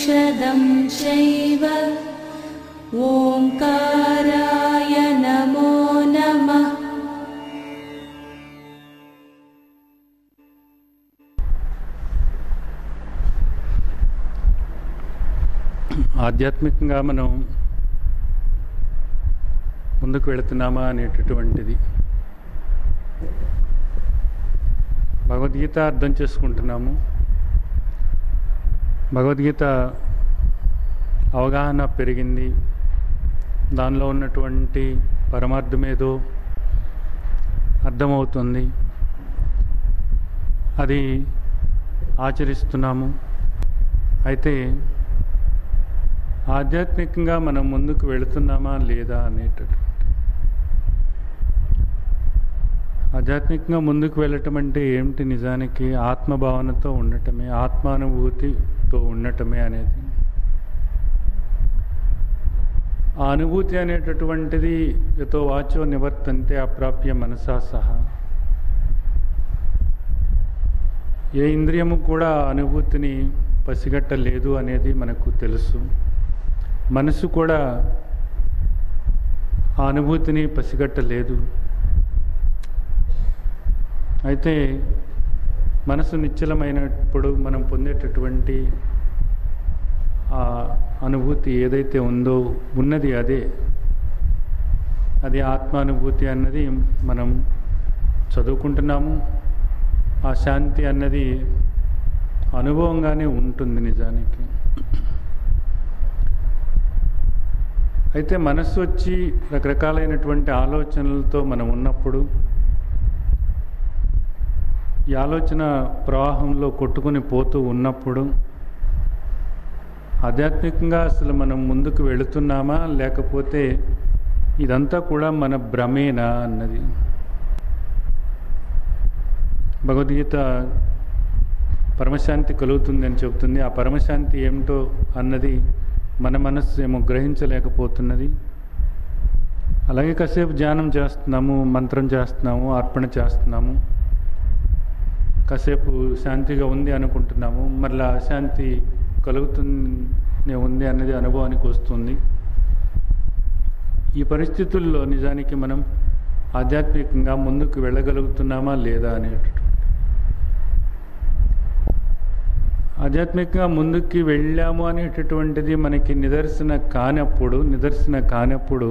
औषधं चैव ओंकाराय नमो नमः। ఆధ్యాత్మికంగా మనం ముందుకు వెళుతున్నామా అనేటటువంటిది భగవద్గీత అర్థం చేసుకుంటున్నాము. భగవద్గీత అవగాహన పెరిగింది. దానిలో ఉన్నటువంటి పరమార్థమేదో అర్థమవుతుంది. అది ఆచరిస్తున్నాము. అయితే ఆధ్యాత్మికంగా మనం ముందుకు వెళుతున్నామా లేదా అనేటటువంటి ఆధ్యాత్మికంగా ముందుకు వెళ్ళటం అంటే ఏమిటి? నిజానికి ఆత్మభావనతో ఉండటమే, ఆత్మానుభూతితో ఉండటమే అనేది. ఆ అనుభూతి అనేటటువంటిది యతో వాచో నివర్తంతే అప్రాప్య మనసా సహా. ఏ ఇంద్రియము కూడా అనుభూతిని పసిగట్టలేదు అనేది మనకు తెలుసు. మనసు కూడా ఆ అనుభూతిని పసిగట్టలేదు. అయితే మనసు నిశ్చలమైనప్పుడు మనం పొందేటటువంటి ఆ అనుభూతి ఏదైతే ఉందో ఉన్నది అదే. అది ఆత్మానుభూతి అన్నది మనం చదువుకుంటున్నాము. ఆ శాంతి అన్నది అనుభవంగానే ఉంటుంది నిజానికి. అయితే మనస్సు వచ్చి రకరకాలైనటువంటి ఆలోచనలతో మనం ఉన్నప్పుడు, ఈ ఆలోచన ప్రవాహంలో కొట్టుకుని పోతూ ఉన్నప్పుడు ఆధ్యాత్మికంగా అసలు మనం ముందుకు వెళుతున్నామా లేకపోతే ఇదంతా కూడా మన భ్రమేనా అన్నది. భగవద్గీత పరమశాంతి కలుగుతుందని చెబుతుంది. ఆ పరమశాంతి ఏమిటో అన్నది మన మనస్సు ఏమో గ్రహించలేకపోతున్నది. అలాగే కాసేపు ధ్యానం చేస్తున్నాము, మంత్రం చేస్తున్నాము, అర్పణ చేస్తున్నాము, కాసేపు శాంతిగా ఉంది అనుకుంటున్నాము, మళ్ళీ అశాంతి కలుగుతూనే ఉంది అన్నది అనుభవానికి వస్తుంది. ఈ పరిస్థితుల్లో నిజానికి మనం ఆధ్యాత్మికంగా ముందుకు వెళ్ళగలుగుతున్నామా లేదా అనేటటువంటి ఆధ్యాత్మికంగా ముందుకి వెళ్ళాము అనేటటువంటిది మనకి నిదర్శన కానప్పుడు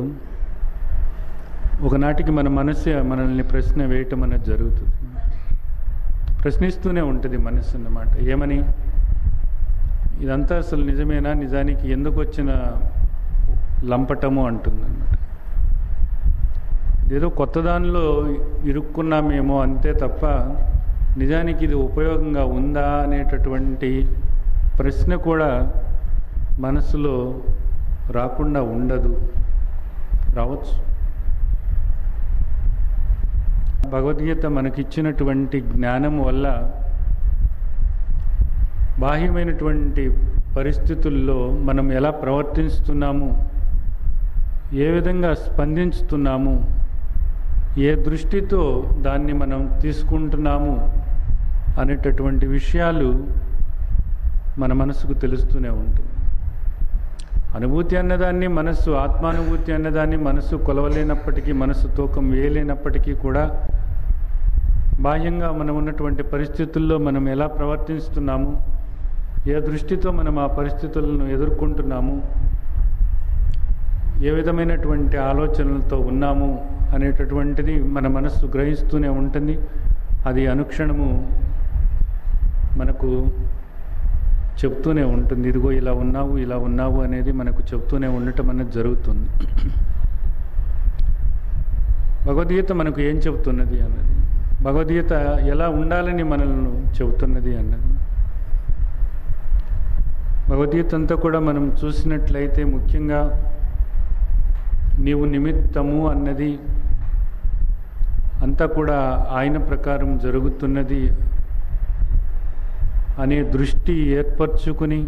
ఒకనాటికి మన మనసు మనల్ని ప్రశ్న వేయటం అనేది జరుగుతుంది. ప్రశ్నిస్తూనే ఉంటుంది మనసు అన్నమాట. ఏమని? ఇదంతా అసలు నిజమేనా? నిజానికి ఎందుకు వచ్చిన లంపటము అంటుందన్నమాట. ఏదో కొత్త దానిలో ఇరుక్కున్నామేమో అంతే తప్ప నిజానికి ఇది ఉపయోగంగా ఉందా అనేటటువంటి ప్రశ్న కూడా మనసులో రాకుండా ఉండదు, రావచ్చు. భగవద్గీత మనకిచ్చినటువంటి జ్ఞానం వల్ల బాహ్యమైనటువంటి పరిస్థితుల్లో మనం ఎలా ప్రవర్తిస్తున్నాము, ఏ విధంగా స్పందించుతున్నాము, ఏ దృష్టితో దాన్ని మనం తీసుకుంటున్నాము అనేటటువంటి విషయాలు మన మనసుకు తెలుస్తూనే ఉంటుంది. అనుభూతి అన్నదాన్ని మనస్సు, ఆత్మానుభూతి అన్నదాన్ని మనస్సు కొలవలేనప్పటికీ, మనస్సు తూకం వేయలేనప్పటికీ కూడా బాహ్యంగా మనం ఉన్నటువంటి పరిస్థితుల్లో మనం ఎలా ప్రవర్తిస్తున్నాము, ఏ దృష్టితో మనం ఆ పరిస్థితులను ఎదుర్కొంటున్నాము, ఏ విధమైనటువంటి ఆలోచనలతో ఉన్నాము అనేటటువంటిది మన మనస్సు గ్రహిస్తూనే ఉంటుంది. అది అనుక్షణము మనకు చెప్తూనే ఉంటుంది. ఇదిగో ఇలా ఉన్నావు అనేది మనకు చెప్తూనే ఉండటం అనేది జరుగుతుంది. భగవద్గీత మనకు ఏం చెబుతున్నది అన్నది, భగవద్గీత ఎలా ఉండాలని మనల్ని చెబుతున్నది అన్నది. భగవద్గీత అంతా కూడా మనం చూసినట్లయితే ముఖ్యంగా నీవు నిమిత్తము అన్నది అంతా కూడా ఆయన ప్రకారం జరుగుతున్నది అనే దృష్టి ఏర్పరచుకుని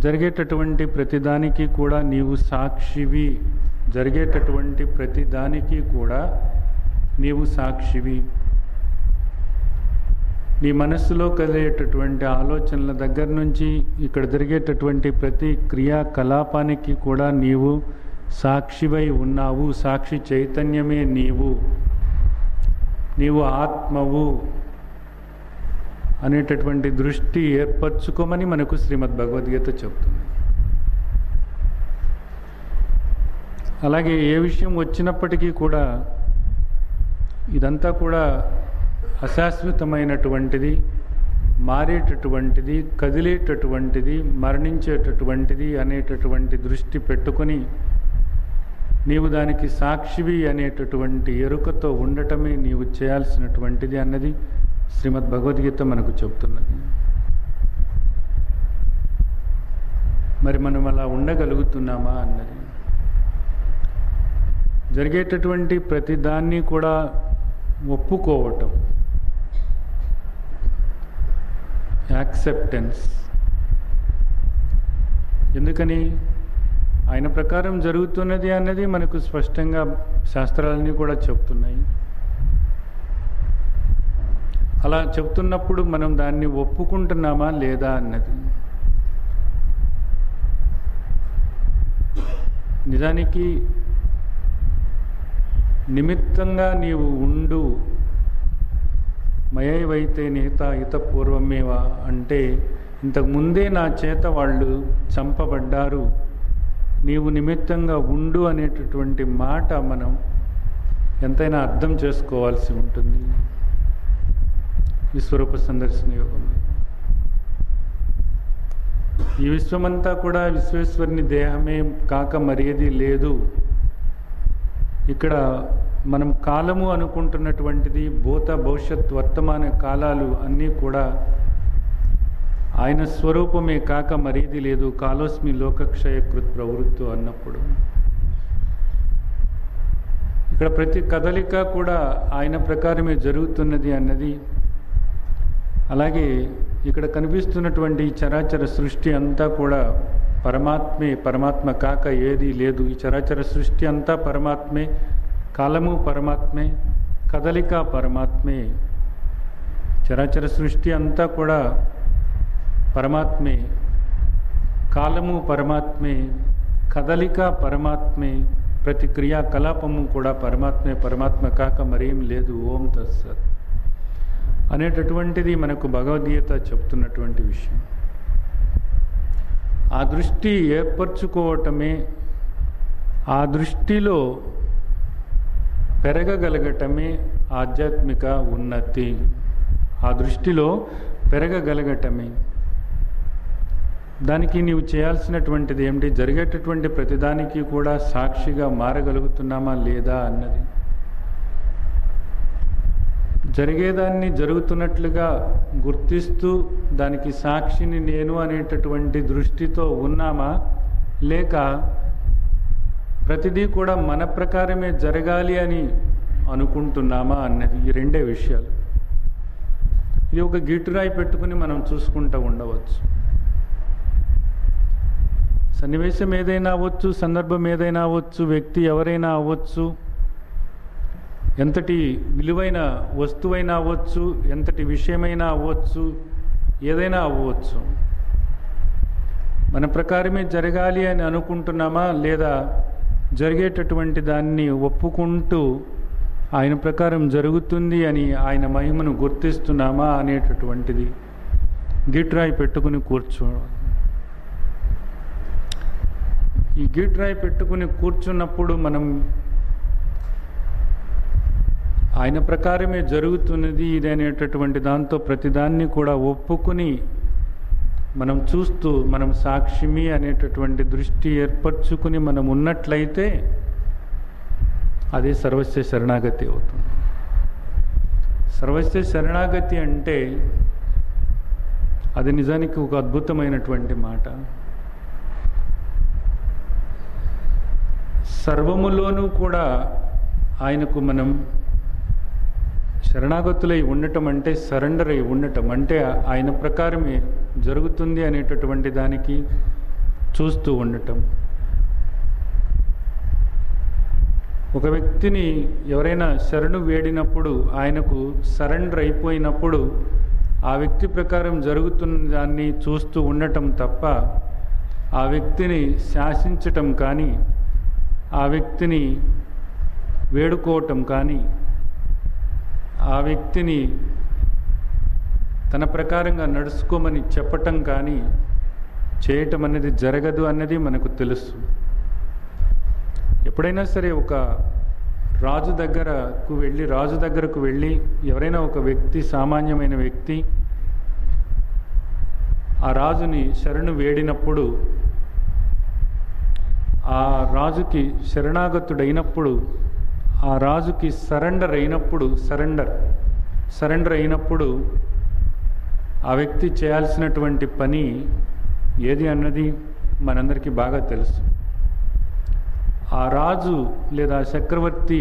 జరిగేటటువంటి ప్రతిదానికి కూడా నీవు సాక్షివి, జరిగేటటువంటి ప్రతిదానికి కూడా నీవు సాక్షివి. నీ మనస్సులో కలిగేటటువంటి ఆలోచనల దగ్గర నుంచి ఇక్కడ జరిగేటటువంటి ప్రతి క్రియాకలాపానికి కూడా నీవు సాక్షివై ఉన్నావు. సాక్షి చైతన్యమే నీవు ఆత్మవు అనేటటువంటి దృష్టి ఏర్పరచుకోమని మనకు శ్రీమద్ భగవద్గీత చెప్తుంది. అలాగే ఏ విషయం వచ్చినప్పటికీ కూడా ఇదంతా కూడా అశాశ్వతమైనటువంటిది, మారేటటువంటిది, కదిలేటటువంటిది, మరణించేటటువంటిది అనేటటువంటి దృష్టి పెట్టుకొని నీవు దానికి సాక్షివి అనేటటువంటి ఎరుకతో ఉండటమే నీవు చేయాల్సినటువంటిది అన్నది శ్రీమద్ భగవద్గీత మనకు చెప్తున్నది. మరి మనం అలా ఉండగలుగుతున్నామా అన్నది. జరిగేటటువంటి ప్రతిదాన్ని కూడా ఒప్పుకోవటం, యాక్సెప్టెన్స్. ఎందుకని? ఆయన ప్రకారం జరుగుతున్నది అన్నది మనకు స్పష్టంగా శాస్త్రాలన్నీ కూడా చెప్తున్నాయి. అలా చెప్తున్నప్పుడు మనం దాన్ని ఒప్పుకుంటున్నామా లేదా అన్నది. నిజానికి నిమిత్తంగా నీవు ఉండు, మయైవైతే నేత ఇతపూర్వమేవా అంటే ఇంతకుముందే నా చేత వాళ్ళు చంపబడ్డారు, నీవు నిమిత్తంగా ఉండు అనేటటువంటి మాట మనం ఎంతైనా అర్థం చేసుకోవాల్సి ఉంటుంది విశ్వరూప సందర్శన యోగంలో. ఈ విశ్వమంతా కూడా విశ్వేశ్వరుని దేహమే కాక మరేది లేదు. ఇక్కడ మనం కాలము అనుకుంటున్నటువంటిది భూత భవిష్యత్ వర్తమాన కాలాలు అన్నీ కూడా ఆయన స్వరూపమే కాక మరేది లేదు. కాలోస్మి లోకక్షయకృత్ ప్రవృత్తి అన్నప్పుడు ఇక్కడ ప్రతి కదలిక కూడా ఆయన ప్రకారమే జరుగుతున్నది అన్నది. అలాగే ఇక్కడ కనిపిస్తున్నటువంటి చరాచర సృష్టి అంతా కూడా పరమాత్మే, పరమాత్మ కాక ఏదీ లేదు. ఈ చరాచర సృష్టి అంతా పరమాత్మే, కాలము పరమాత్మే, కదలిక పరమాత్మే. చరాచర సృష్టి అంతా కూడా పరమాత్మే, కాలము పరమాత్మే, కదలిక పరమాత్మే, ప్రతి క్రియాకలాపము కూడా పరమాత్మే, పరమాత్మ కాక మరేం లేదు. ఓం తత్సత్ అనేటటువంటిది మనకు భగవద్గీత చెప్తున్నటువంటి విషయం. ఆ దృష్టి ఏర్పరచుకోవటమే, ఆ దృష్టిలో పెరగగలగటమే ఆధ్యాత్మిక ఉన్నతి. ఆ దృష్టిలో పెరగగలగటమే. దానికి నీవు చేయాల్సినటువంటిది ఏమిటి? జరిగేటటువంటి ప్రతిదానికి కూడా సాక్షిగా మారగలుగుతున్నామా లేదా అన్నది. జరిగేదాన్ని జరుగుతున్నట్లుగా గుర్తిస్తూ దానికి సాక్షిని నేను అనేటటువంటి దృష్టితో ఉన్నామా, లేక ప్రతిదీ కూడా మన ప్రకారమే జరగాలి అని అనుకుంటున్నామా అన్నది. ఈ రెండే విషయాలు. ఇది ఒక గిట్టురాయి పెట్టుకుని మనం చూసుకుంటూ ఉండవచ్చు. సన్నివేశం ఏదైనా అవ్వచ్చు, సందర్భం ఏదైనా అవ్వచ్చు, వ్యక్తి ఎవరైనా అవ్వచ్చు, ఎంతటి విలువైన వస్తువైనా అవ్వచ్చు, ఎంతటి విషయమైనా అవ్వచ్చు, ఏదైనా అవ్వచ్చు. మన ప్రకారమే జరగాలి అని అనుకుంటున్నామా, లేదా జరిగేటటువంటి దాన్ని ఒప్పుకుంటూ ఆయన ప్రకారం జరుగుతుంది అని ఆయన మహిమను గుర్తిస్తున్నామా అనేటటువంటిది గిట్రాయి పెట్టుకుని కూర్చోవడం. ఈ గిట్రాయి పెట్టుకుని కూర్చున్నప్పుడు మనం ఆయన ప్రకారమే జరుగుతున్నది ఇది అనేటటువంటి దాంతో ప్రతిదాన్ని కూడా ఒప్పుకుని మనం చూస్తూ మనం సాక్షిమి అనేటటువంటి దృష్టి ఏర్పరచుకుని మనం ఉన్నట్లయితే అదే సర్వస్వ శరణాగతి అవుతుంది. సర్వస్వ శరణాగతి అంటే అది నిజానికి ఒక అద్భుతమైనటువంటి మాట. సర్వములోనూ కూడా ఆయనకు మనం శరణాగతులై ఉండటం అంటే సరెండర్ అయి ఉండటం అంటే ఆయన ప్రకారమే జరుగుతుంది అనేటటువంటి దానికి చూస్తూ ఉండటం. ఒక వ్యక్తిని ఎవరైనా శరణు వేడినప్పుడు, ఆయనకు సరెండర్ అయిపోయినప్పుడు ఆ వ్యక్తి ప్రకారం జరుగుతున్న దాన్ని చూస్తూ ఉండటం తప్ప ఆ వ్యక్తిని శాసించటం కానీ ఆ వ్యక్తిని వేడుకోవటం కానీ ఆ వ్యక్తిని తన ప్రకారంగా నడుచుకోమని చెప్పటం కానీ చేయటం అనేది జరగదు అన్నది మనకు తెలుసు. ఎప్పుడైనా సరే ఒక రాజు దగ్గరకు వెళ్ళి ఎవరైనా ఒక వ్యక్తి, సామాన్యమైన వ్యక్తి ఆ రాజుని శరణు వేడినప్పుడు, ఆ రాజుకి శరణాగతుడైనప్పుడు, ఆ రాజుకి సరెండర్ అయినప్పుడు ఆ వ్యక్తి చేయాల్సినటువంటి పని ఏది అన్నది మనందరికీ బాగా తెలుసు. ఆ రాజు లేదా చక్రవర్తి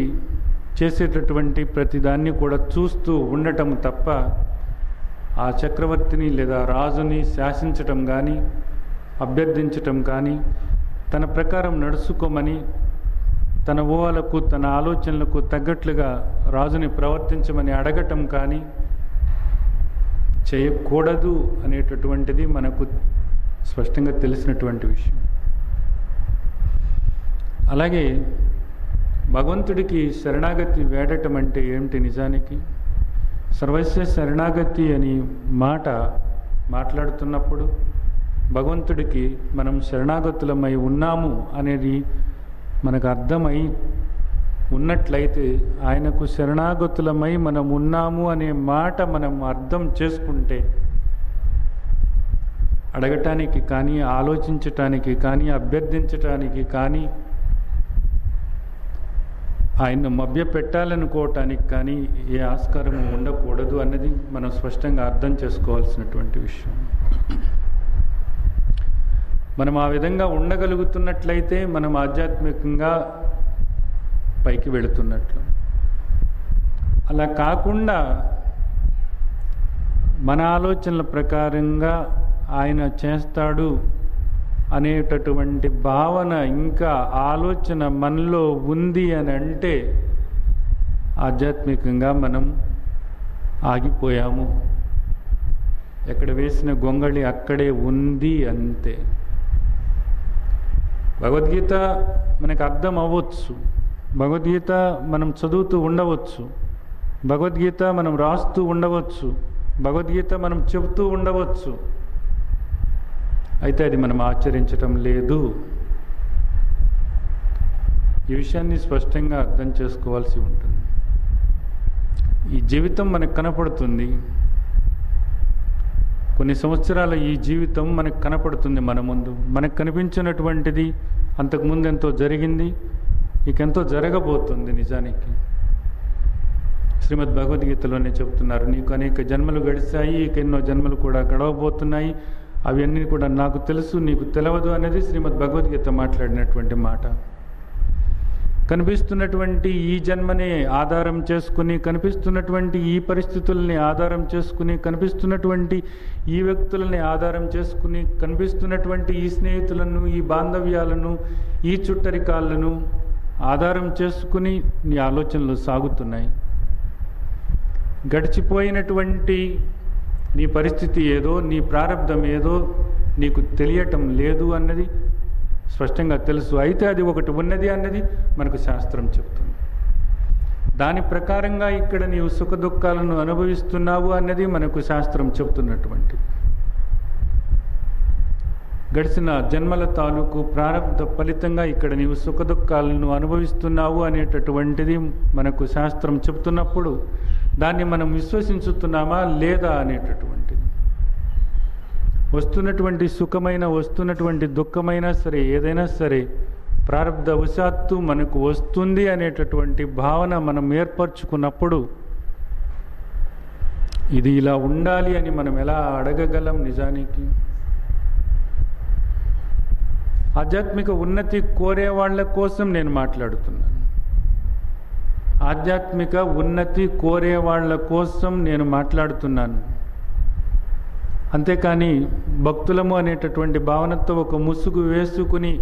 చేసేటటువంటి ప్రతిదాన్ని కూడా చూస్తూ ఉండటం తప్ప ఆ చక్రవర్తిని లేదా రాజుని శాసించటం కానీ అభ్యర్థించటం కానీ తన ప్రకారం నడుచుకోమని తన ఊహలకు తన ఆలోచనలకు తగ్గట్లుగా రాజుని ప్రవర్తించమని అడగటం కానీ చేయకూడదు అనేటటువంటిది మనకు స్పష్టంగా తెలిసినటువంటి విషయం. అలాగే భగవంతుడికి శరణాగతి వేడటం అంటే ఏమిటి? నిజానికి సర్వస్వ శరణాగతి అని మాట్లాడుతున్నప్పుడు భగవంతుడికి మనం శరణాగతులమై ఉన్నాము అనేది మనకు అర్థమై ఉన్నట్లయితే, ఆయనకు శరణాగతులమై మనం ఉన్నాము అనే మాట మనం అర్థం చేసుకుంటే అడగటానికి కానీ ఆలోచించటానికి కానీ అభ్యర్థించటానికి కానీ ఆయన్ను మభ్యపెట్టాలనుకోవటానికి కానీ ఏ ఆస్కారము ఉండకూడదు అన్నది మనం స్పష్టంగా అర్థం చేసుకోవాల్సినటువంటి విషయం. మనం ఆ విధంగా ఉండగలుగుతున్నట్లయితే మనం ఆధ్యాత్మికంగా పైకి వెళుతున్నట్లు. అలా కాకుండా మన ఆలోచనల ప్రకారంగా ఆయన చేస్తాడు అనేటటువంటి భావన ఇంకా ఆలోచన మనలో ఉంది అని అంటే ఆధ్యాత్మికంగా మనం ఆగిపోయాము. ఎక్కడ వేసిన గొంగళి అక్కడే ఉంది అంతే. భగవద్గీత మనకు అర్థం అవ్వచ్చు, భగవద్గీత మనం చదువుతూ ఉండవచ్చు, భగవద్గీత మనం రాస్తూ ఉండవచ్చు, భగవద్గీత మనం చెబుతూ ఉండవచ్చు, అయితే అది మనం ఆచరించటం లేదు. ఈ విషయాన్ని స్పష్టంగా అర్థం చేసుకోవాల్సి ఉంటుంది. ఈ జీవితం మనకు కనపడుతుంది, కొన్ని సంవత్సరాల ఈ జీవితం మనకు కనపడుతుంది మన ముందు. మనకు కనిపించినటువంటిది అంతకుముందు ఎంతో జరిగింది, ఇకెంతో జరగబోతుంది. నిజానికి శ్రీమద్ భగవద్గీతలోనే చెప్తున్నారు, నీకు అనేక జన్మలు గడిచాయి, ఇక ఎన్నో జన్మలు కూడా గడవబోతున్నాయి, అవన్నీ కూడా నాకు తెలుసు నీకు తెలియదు అనేది శ్రీమద్ భగవద్గీత మాట్లాడినటువంటి మాట. కనిపిస్తున్నటువంటి ఈ జన్మని ఆధారం చేసుకుని, కనిపిస్తున్నటువంటి ఈ పరిస్థితుల్ని ఆధారం చేసుకుని, కనిపిస్తున్నటువంటి ఈ వ్యక్తులని ఆధారం చేసుకుని, కనిపిస్తున్నటువంటి ఈ స్నేహితులను, ఈ బాంధవ్యాలను, ఈ చుట్టరికాలను ఆధారం చేసుకుని నీ ఆలోచనలు సాగుతున్నాయి. గడిచిపోయినటువంటి నీ పరిస్థితి ఏదో, నీ ప్రారంధం ఏదో నీకు తెలియటం లేదు అన్నది స్పష్టంగా తెలుసు. అయితే అది ఒకటి ఉన్నది అన్నది మనకు శాస్త్రం చెప్తుంది. దాని ప్రకారంగా ఇక్కడ నీవు సుఖ దుఃఖాలను అనుభవిస్తున్నావు అన్నది మనకు శాస్త్రం చెప్తున్నటువంటి. గడిచిన జన్మల తాలూకు ప్రారంభ ఫలితంగా ఇక్కడ నీవు సుఖ దుఃఖాలను అనుభవిస్తున్నావు అనేటటువంటిది మనకు శాస్త్రం చెప్తున్నప్పుడు దాన్ని మనం విశ్వసించుతున్నామా లేదా అనేటటువంటిది. వస్తున్నటువంటి సుఖమైన, వస్తున్నటువంటి దుఃఖమైనా సరే, ఏదైనా సరే ప్రారంధవశాత్తు మనకు వస్తుంది అనేటటువంటి భావన మనం ఏర్పరచుకున్నప్పుడు ఇది ఇలా ఉండాలి అని మనం ఎలా అడగగలం? నిజానికి ఆధ్యాత్మిక ఉన్నతి కోరే వాళ్ళ కోసం నేను మాట్లాడుతున్నాను. ఆధ్యాత్మిక ఉన్నతి కోరే వాళ్ళ కోసం నేను మాట్లాడుతున్నాను. అంతేకాని భక్తులము అనేటటువంటి భావనతో ఒక ముసుగు వేసుకుని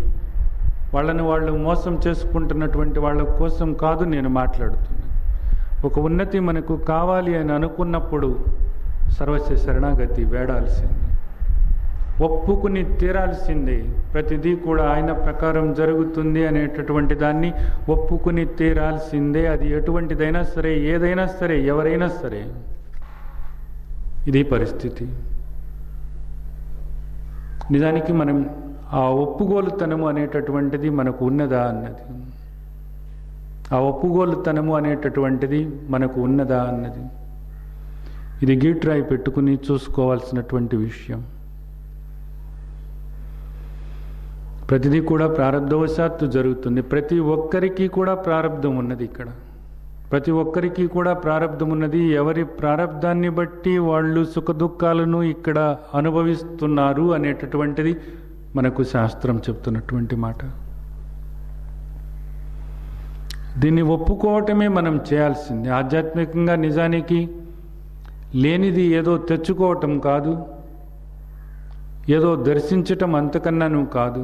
వాళ్ళని వాళ్ళు మోసం చేసుకుంటున్నటువంటి వాళ్ళ కోసం కాదు నేను మాట్లాడుతున్నాను. ఒక ఉన్నతి మనకు కావాలి అని అనుకున్నప్పుడు సర్వస్వ శరణాగతి వేడాల్సింది, ఒప్పుకుని తీరాల్సిందే. ప్రతిదీ కూడా ఆయన ప్రకారం జరుగుతుంది అనేటటువంటి దాన్ని ఒప్పుకుని తీరాల్సిందే. అది ఎటువంటిదైనా సరే, ఏదైనా సరే, ఎవరైనా సరే. ఇది పరిస్థితి. నిజానికి మనం ఆ ఒప్పుగోలుతనము అనేటటువంటిది మనకు ఉన్నదా అన్నది, ఆ ఒప్పుగోలుతనము అనేటటువంటిది మనకు ఉన్నదా అన్నది, ఇది గీట్రాయి పెట్టుకుని చూసుకోవాల్సినటువంటి విషయం. ప్రతిదీ కూడా ప్రారబ్ధవశాత్తు జరుగుతుంది. ప్రతి ఒక్కరికి కూడా ప్రారబ్ధం ఉన్నది. ఇక్కడ ప్రతి ఒక్కరికి కూడా ప్రారబ్ధం ఉన్నది. ఎవరి ప్రారబ్ధాన్ని బట్టి వాళ్ళు సుఖదుఖాలను ఇక్కడ అనుభవిస్తున్నారు అనేటటువంటిది మనకు శాస్త్రం చెప్తున్నటువంటి మాట. దీన్ని ఒప్పుకోవటమే మనం చేయాల్సింది. ఆధ్యాత్మికంగా నిజానికి లేనిది ఏదో తెచ్చుకోవటం కాదు, ఏదో దర్శించటం అంతకన్నాను కాదు.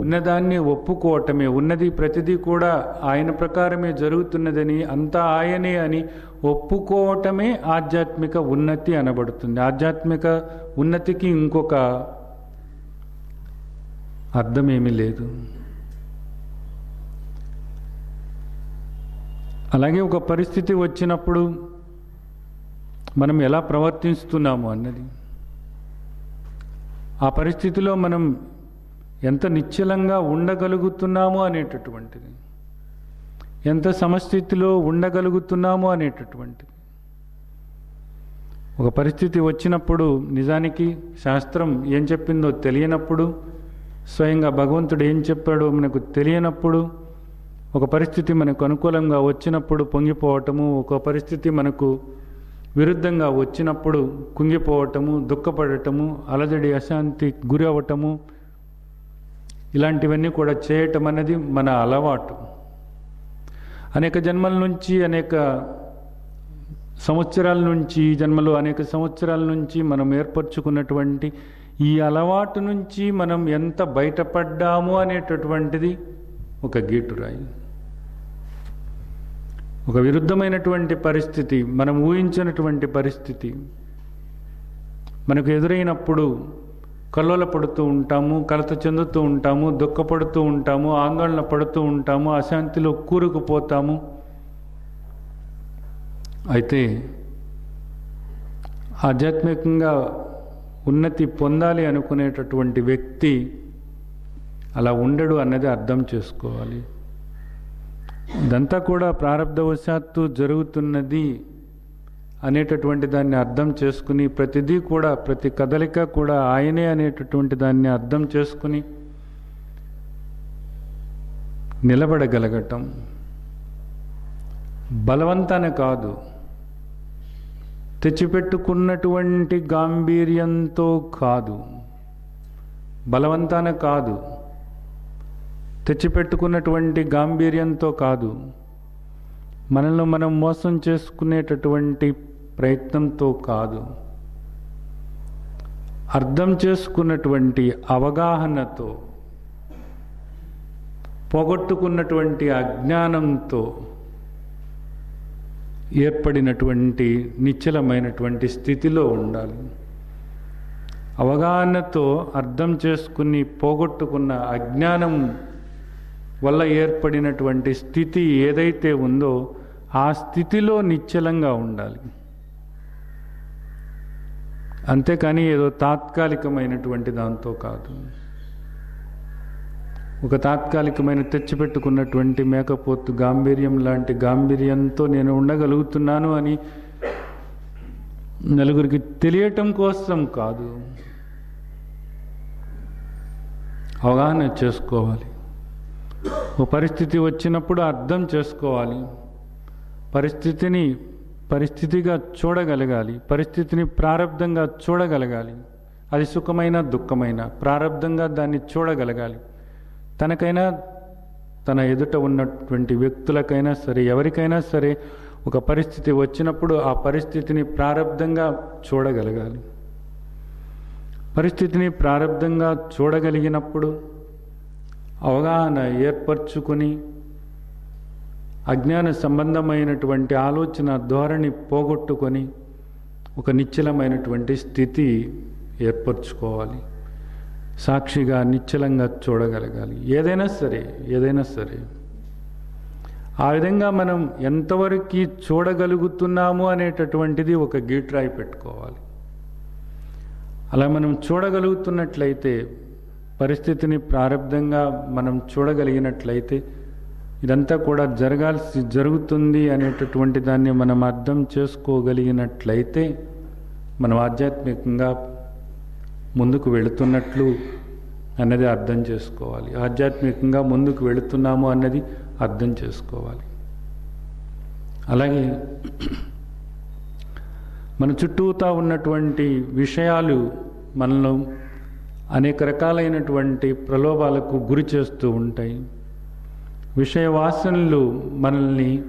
ఉన్నదాన్ని ఒప్పుకోవటమే. ఉన్నది ప్రతిదీ కూడా ఆయన ప్రకారమే జరుగుతున్నదని, అంతా ఆయనే అని ఒప్పుకోవటమే ఆధ్యాత్మిక ఉన్నతి అనబడుతుంది. ఆధ్యాత్మిక ఉన్నతికి ఇంకొక అర్థమేమీ లేదు. అలాగే ఒక పరిస్థితి వచ్చినప్పుడు మనం ఎలా ప్రవర్తిస్తున్నాము అన్నది, ఆ పరిస్థితిలో మనం ఎంత నిశ్చలంగా ఉండగలుగుతున్నాము అనేటటువంటిది, ఎంత సమస్థితిలో ఉండగలుగుతున్నాము అనేటటువంటిది. ఒక పరిస్థితి వచ్చినప్పుడు నిజానికి శాస్త్రం ఏం చెప్పిందో తెలియనప్పుడు, స్వయంగా భగవంతుడు ఏం చెప్పాడో మనకు తెలియనప్పుడు, ఒక పరిస్థితి మనకు అనుకూలంగా వచ్చినప్పుడు పొంగిపోవటము, ఒక పరిస్థితి మనకు విరుద్ధంగా వచ్చినప్పుడు కుంగిపోవటము, దుఃఖపడటము, అలజడి అశాంతి గురి అవ్వటము, ఇలాంటివన్నీ కూడా చేయటం అనేది మన అలవాటు. అనేక జన్మల నుంచి, అనేక సంవత్సరాల నుంచి, ఈ జన్మలో అనేక సంవత్సరాల నుంచి మనం ఏర్పరచుకున్నటువంటి ఈ అలవాటు నుంచి మనం ఎంత బయటపడ్డాము అనేటటువంటిది ఒక గీటురాయి. ఒక విరుద్ధమైనటువంటి పరిస్థితి, మనం ఊహించినటువంటి పరిస్థితి మనకు ఎదురైనప్పుడు కల్లోల పడుతూ ఉంటాము, కలత చెందుతూ ఉంటాము, దుఃఖపడుతూ ఉంటాము, ఆందోళన పడుతూ ఉంటాము, అశాంతిలో కూరుకుపోతాము. అయితే ఆధ్యాత్మికంగా ఉన్నతి పొందాలి అనుకునేటటువంటి వ్యక్తి అలా ఉండడు అన్నది అర్థం చేసుకోవాలి. ఇదంతా కూడా ప్రారబ్ధవశాత్తు జరుగుతున్నది అనేటటువంటి దాన్ని అర్థం చేసుకుని, ప్రతిదీ కూడా, ప్రతి కదలిక కూడా ఆయనే అనేటటువంటి దాన్ని అర్థం చేసుకుని నిలబడగలగటం. బలవంతాన కాదు, తెచ్చిపెట్టుకున్నటువంటి గాంభీర్యంతో కాదు, బలవంతాన కాదు, తెచ్చిపెట్టుకున్నటువంటి గాంభీర్యంతో కాదు, మనల్ని మనం మోసం చేసుకునేటటువంటి ప్రయత్నంతో కాదు, అర్థం చేసుకున్నటువంటి అవగాహనతో, పోగొట్టుకున్నటువంటి అజ్ఞానంతో ఏర్పడినటువంటి నిశ్చలమైనటువంటి స్థితిలో ఉండాలి. అవగాహనతో అర్థం చేసుకుని పోగొట్టుకున్న అజ్ఞానం వల్ల ఏర్పడినటువంటి స్థితి ఏదైతే ఉందో ఆ స్థితిలో నిశ్చలంగా ఉండాలి. అంతేకాని ఏదో తాత్కాలికమైనటువంటి దాంతో కాదు. ఒక తాత్కాలికమైన తెచ్చిపెట్టుకున్నటువంటి మేకపోతు గాంభీర్యం లాంటి గాంభీర్యంతో నేను ఉండగలుగుతున్నాను అని నలుగురికి తెలియటం కోసం కాదు, అవగాహన చేసుకోవాలి. ఓ పరిస్థితి వచ్చినప్పుడు అర్థం చేసుకోవాలి, పరిస్థితిని పరిస్థితిగా చూడగలగాలి, పరిస్థితిని ప్రారబ్ధంగా చూడగలగాలి. అది సుఖమైన దుఃఖమైన ప్రారబ్ధంగా దాన్ని చూడగలగాలి. తనకైనా తన ఎదుట ఉన్నటువంటి వ్యక్తులకైనా సరే, ఎవరికైనా సరే ఒక పరిస్థితి వచ్చినప్పుడు ఆ పరిస్థితిని ప్రారబ్ధంగా చూడగలగాలి. పరిస్థితిని ప్రారబ్ధంగా చూడగలిగినప్పుడు అవగాహన ఏర్పరచుకొని అజ్ఞాన సంబంధమైనటువంటి ఆలోచన ధోరణి పోగొట్టుకొని ఒక నిశ్చలమైనటువంటి స్థితి ఏర్పరచుకోవాలి. సాక్షిగా నిశ్చలంగా చూడగలగాలి. ఏదైనా సరే ఆ విధంగా మనం ఎంతవరకు చూడగలుగుతున్నాము అనేటటువంటిది ఒక గీట్రాయి పెట్టుకోవాలి. అలా మనం చూడగలుగుతున్నట్లయితే, పరిస్థితిని ప్రారంభంగా మనం చూడగలిగినట్లయితే, ఇదంతా కూడా జరుగుతుంది అనేటటువంటి దాన్ని మనం అర్థం చేసుకోగలిగినట్లయితే మనం ఆధ్యాత్మికంగా ముందుకు వెళుతున్నట్లు అన్నది అర్థం చేసుకోవాలి. ఆధ్యాత్మికంగా ముందుకు వెళుతున్నాము అన్నది అర్థం చేసుకోవాలి. అలాగే మన చుట్టూతా ఉన్నటువంటి విషయాలు మనలో అనేక రకాలైనటువంటి ప్రలోభాలకు గురి చేస్తూ ఉంటాయి. విషయ వాసనలు మనల్ని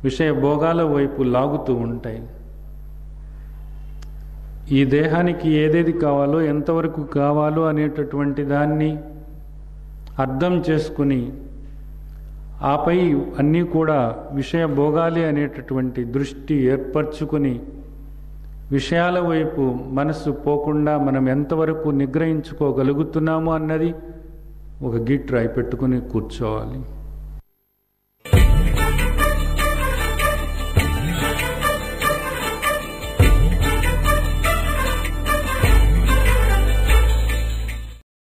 విషయ భోగాల వైపు లాగుతూ ఉంటాయి. ఈ దేహానికి ఏదేది కావాలో, ఎంతవరకు కావాలో అనేటటువంటి దాన్ని అర్థం చేసుకుని, ఆపై అన్నీ కూడా విషయ భోగాలే అనేటటువంటి దృష్టి ఏర్పరచుకుని, విషయాల వైపు మనసు పోకుండా మనం ఎంతవరకు నిగ్రహించుకోగలుగుతున్నామో అన్నది ఒక గీట్రాయి పెట్టుకుని కూర్చోవాలి.